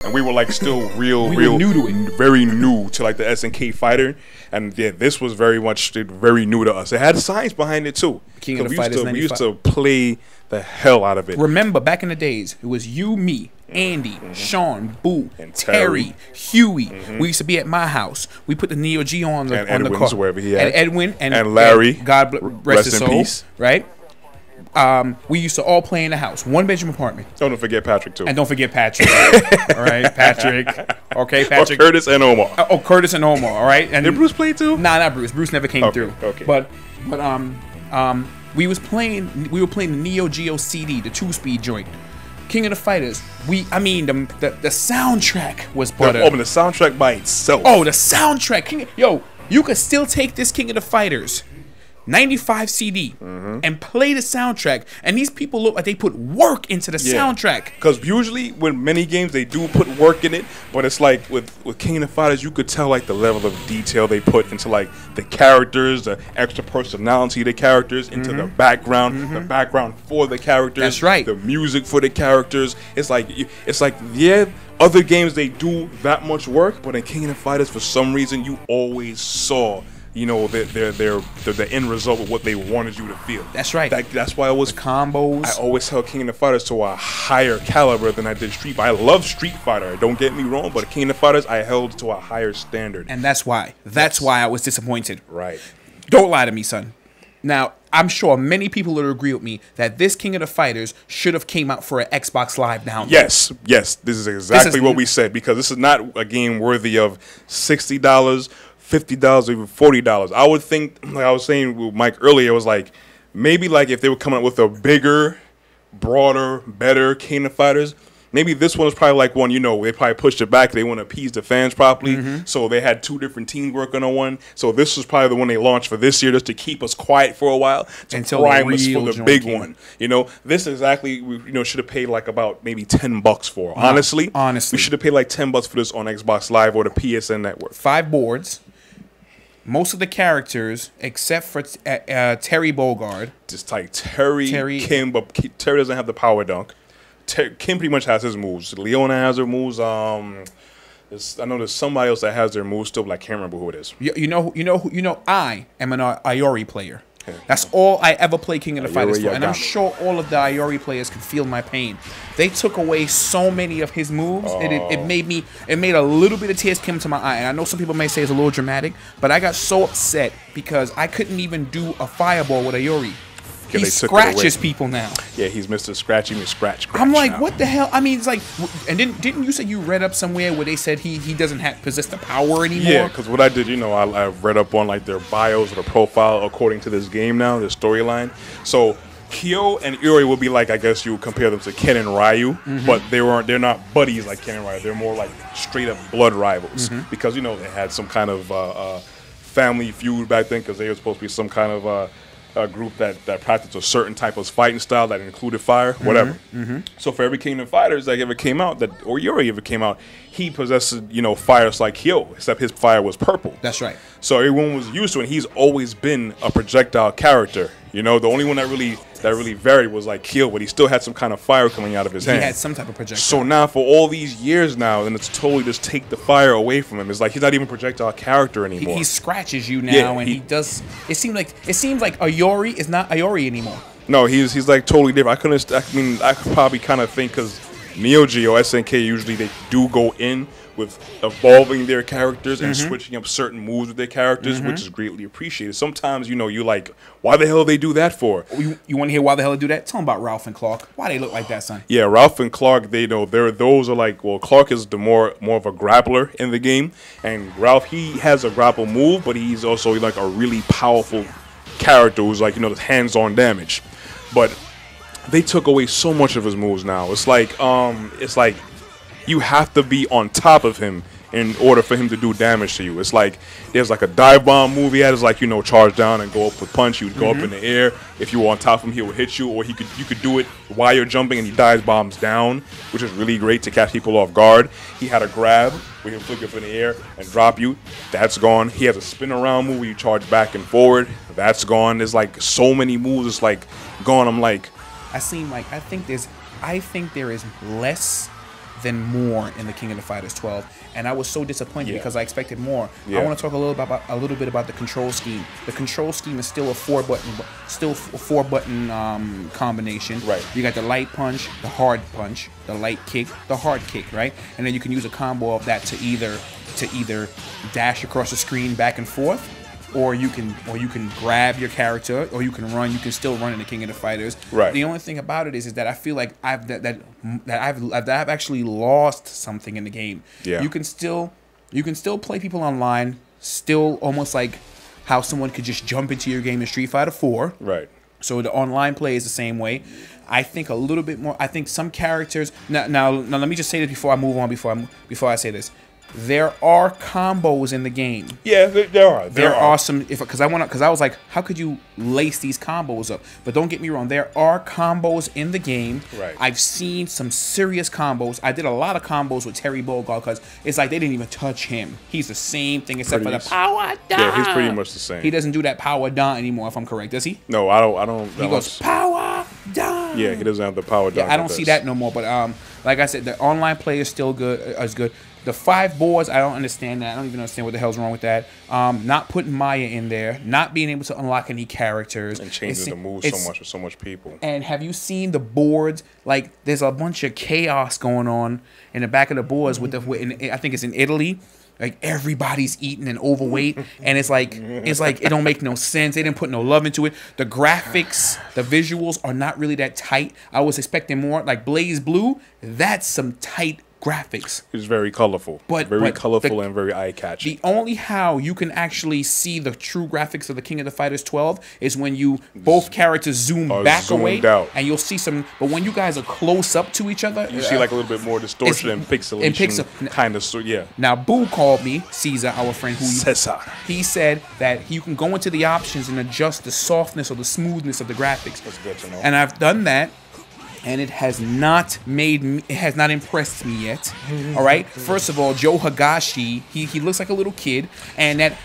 and we were like still real new to it. very new to like the SNK fighter, and yeah, this was very much very new to us. It had science behind it too. King of the Fighters we used to play the hell out of it. Remember, back in the days, it was you, me, Andy, Sean, Boo, And Terry, Huey. We used to be at my house. We put the Neo Geo on the Edwin's car. wherever he had. And Edwin and Larry. God rest his in soul. peace. Right? We used to all play in the house, one bedroom apartment. Don't forget Patrick too. And don't forget Patrick. All right, Patrick. Okay, Patrick. Or Curtis and Omar. Curtis and Omar. All right. And Did Bruce play too? Nah, not Bruce. Bruce never came through. Okay. But we were playing the Neo Geo CD, the 2-speed joint. King of the Fighters. The soundtrack was butter. The soundtrack by itself. Oh, the soundtrack. You could still take this King of the Fighters 95 CD and play the soundtrack, and these people look like they put work into the soundtrack. Because usually with many games they do put work in it, but it's like with King of Fighters, you could tell like the level of detail they put into like the characters, the extra personality of the characters, into the background for the characters. That's right. The music for the characters. It's like yeah, other games they do that much work, but in King of Fighters for some reason you always saw, you know, the end result of what they wanted you to feel. That's right. That's why Combos. I always held King of Fighters to a higher caliber than I did Street Fighter. I love Street Fighter, don't get me wrong, but King of Fighters I held to a higher standard. And that's why. That's why I was disappointed. Right. Don't lie to me, son. Now, I'm sure many people will agree with me that this King of the Fighters should have came out for an Xbox Live download. Yes. This is exactly what we said, because this is not a game worthy of $60, $50, or even $40. I would think, like I was saying with Mike earlier, it was like maybe like if they were coming up with a bigger, broader, better King of Fighters, maybe this one was probably like one, you know, they probably pushed it back. They want to appease the fans properly. So they had 2 different teams working on one. So this was probably the one they launched for this year, just to keep us quiet for a while, to until prime us for the joint big came. one. You know, this exactly, you know, should have paid like about maybe $10 for. Honestly, we should have paid like $10 for this on Xbox Live or the PSN network. 5 boards. Most of the characters, except for Terry Bogard. Just like Terry, Kim, but Terry doesn't have the power dunk. Kim pretty much has his moves. Leona has her moves. I know there's somebody else that has their moves still, but I can't remember who it is. You know. I am an Iori player. That's all I ever play King of the Fighters for, and I'm sure all of the Iori players can feel my pain. They took away so many of his moves. It made a little bit of tears come to my eye. And I know some people may say it's a little dramatic, but I got so upset because I couldn't even do a fireball with Iori. He scratches people now. Yeah, he's Mr. Scratchy McScratch. I'm like, now. what the hell? I mean, it's like, and didn't you say you read up somewhere where they said he doesn't possess the power anymore? Yeah, because what I did, you know, I read up on like their bios or the profile according to this game now, the storyline. So Kyo and Iori will be like, I guess you would compare them to Ken and Ryu, but they're not buddies like Ken and Ryu. They're more like straight up blood rivals because, you know, they had some kind of family feud back then because they were supposed to be some kind of a group that practiced a certain type of fighting style that included fire, whatever. So for every King of Fighters that ever came out, or Yuri ever came out, he possessed, you know, fires like Kyo, except his fire was purple. That's right. So everyone was used to it. And he's always been a projectile character. You know, the only one that really varied was like Kyo, but he still had some kind of fire coming out of his hand. He had some type of projectile. So now for all these years now, and it's totally just take the fire away from him. It's like he's not even a projectile character anymore. He scratches you now, and he does. It seems like Iori is not Iori anymore. No, he's like totally different. I could probably kind of think because Neo Geo, SNK, usually they do go in with evolving their characters and switching up certain moves with their characters, which is greatly appreciated. Sometimes, you know, you like, why the hell they do that for? You want to hear why the hell they do that? Tell them about Ralph and Clark. Why they look like that, son? Yeah, Ralph and Clark, those are like, well, Clark is the more of a grappler in the game, and Ralph, he has a grapple move, but he's also like a really powerful character who's like, you know, hands-on damage. But they took away so much of his moves now. It's like you have to be on top of him in order for him to do damage to you. It's like there's like a dive bomb move he had. It's like, you know, charge down and go up with punch. He would go up in the air. If you were on top of him, he would hit you, or you could do it while you're jumping and he dive bombs down, which is really great to catch people off guard. He had a grab where he would flick up in the air and drop you. That's gone. He has a spin around move where you charge back and forward. That's gone. There's like so many moves. It's like gone. I'm like, I think there is less than more in the King of the Fighters 12, and I was so disappointed because I expected more. Yeah. I want to talk a little bit about the control scheme. The control scheme is still a four button combination. Right. You got the light punch, the hard punch, the light kick, the hard kick, right? And then you can use a combo of that to either dash across the screen back and forth, or you can grab your character, or you can run. You can still run in the King of the Fighters. Right. The only thing about it is that I feel like I've actually lost something in the game. Yeah. You can still play people online, still almost like how someone could just jump into your game in Street Fighter 4. Right. So the online play is the same way. I think a little bit more. I think some characters. Now let me just say this before I move on. Before I say this. There are combos in the game. Yeah, there are. There are some, because I was like, how could you lace these combos up? But don't get me wrong, there are combos in the game. Right. I've seen some serious combos. I did a lot of combos with Terry Bogard because it's like they didn't even touch him. He's the same thing except for the power down. Yeah, he's pretty much the same. He doesn't do that power down anymore, if I'm correct, does he? No, I don't. He goes power down. Yeah, he doesn't have the power down. Yeah, I don't see that no more. But like I said, the online play is still good. Is good. The 5 boards, I don't understand that. I don't even understand what the hell's wrong with that. Not putting Maya in there, not being able to unlock any characters. And changes the moves so much with so much people. And have you seen the boards? Like, there's a bunch of chaos going on in the back of the boards with I think it's in Italy. Like, everybody's eating and overweight, and it's like it don't make no sense. They didn't put no love into it. The graphics, the visuals are not really that tight. I was expecting more. Like Blaze Blue, that's some tight graphics. It's very colorful, very colorful and very eye-catching. The only how you can actually see the true graphics of the King of the Fighters 12 is when you both characters zoom back away, out. and you'll see some. But when you guys are close up to each other, you see like a little bit more distortion and pixelation, kind of. So yeah. Now Boo called me, Caesar, our friend, Cesar. He said that you can go into the options and adjust the softness or the smoothness of the graphics. That's good to know. And I've done that. And it has not impressed me yet. All right. First of all, Joe Higashi, he looks like a little kid, and that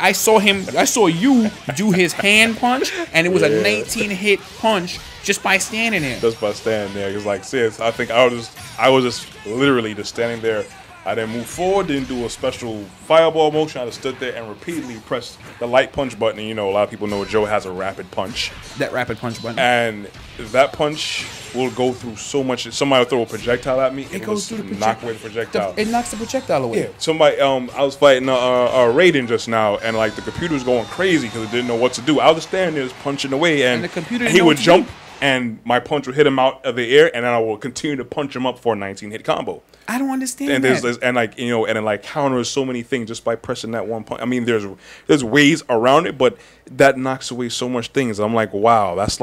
I saw you do his hand punch, and it was a 19-hit punch just by standing there. Just by standing there, because like sis, I think I was just literally just standing there. I didn't move forward, didn't do a special fireball motion. I just stood there and repeatedly pressed the light punch button. And, you know, a lot of people know Joe has a rapid punch. That rapid punch button. And that punch will go through so much. Somebody will throw a projectile at me. It goes through the knock away the projectile. It knocks the projectile away. Yeah. Somebody, I was fighting Raiden just now, and like the computer was going crazy because it didn't know what to do. I was standing there just punching away, and the computer he would jump, and my punch would hit him out of the air, and then I will continue to punch him up for a 19-hit combo. I don't understand and that. And like, you know, and it like counters so many things just by pressing that one punch. I mean, there's ways around it, but that knocks away so much things. I'm like, wow, that's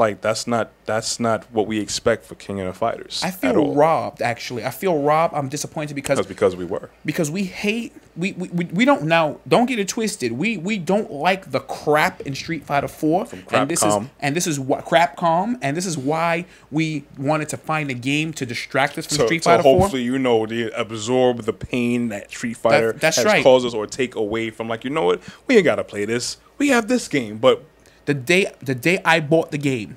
not what we expect for King of the Fighters. I feel robbed, actually. I feel robbed. I'm disappointed because we hate we don't now. Don't get it twisted. We don't like the crap in Street Fighter 4. From Crapcom. And this is what Crapcom, and this is why we wanted to find a game to distract us from Street Fighter 4. So hopefully, you know, they absorb the pain that Street Fighter has caused us, or take away from, like, you know what, we ain't gotta play this. We have this game. But the day I bought the game,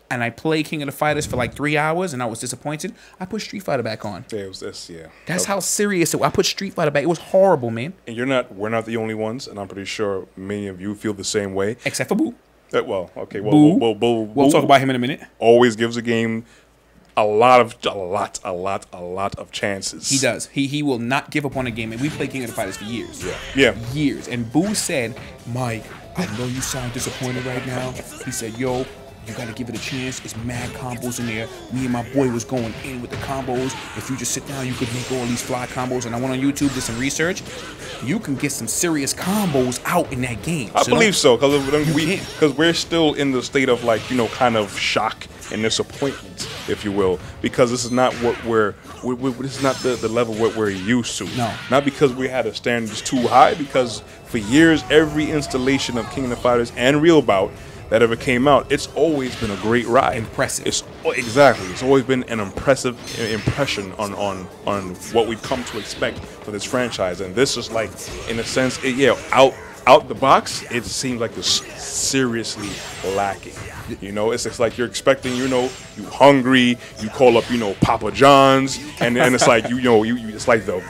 and I played King of the Fighters for like 3 hours, and I was disappointed, I put Street Fighter back on. Yeah, it was this. Yeah, that's how serious it was. I put Street Fighter back. It was horrible, man. And we're not the only ones, and I'm pretty sure many of you feel the same way. Except for Boo. Well, okay. Boo. We'll talk about him in a minute. Always gives a game a lot of chances. He does. He will not give up on a game, and we played King of the Fighters for years. Yeah. Years. And Boo said, Mike, I know you sound disappointed right now. He said, yo, you gotta give it a chance. It's mad combos in there. Me and my boy was going in with the combos. If you just sit down, you could make all these fly combos. And I went on YouTube, did some research. You can get some serious combos out in that game. I believe so, because we're still in the state of, like, you know, kind of shock and disappointment, if you will, because this is not what this is not the level what we're used to. No. Not because we had a standards too high, because for years every installation of King of the Fighters and Real Bout that ever came out, it's always been a great ride. Impressive. It's always been an impressive impression on what we've come to expect for this franchise. And this is, like, in a sense, out the box, it seems like it's seriously lacking. You know, it's like you're expecting, you know, you hungry, you call up, you know, Papa John's, and it's like you know, it's like the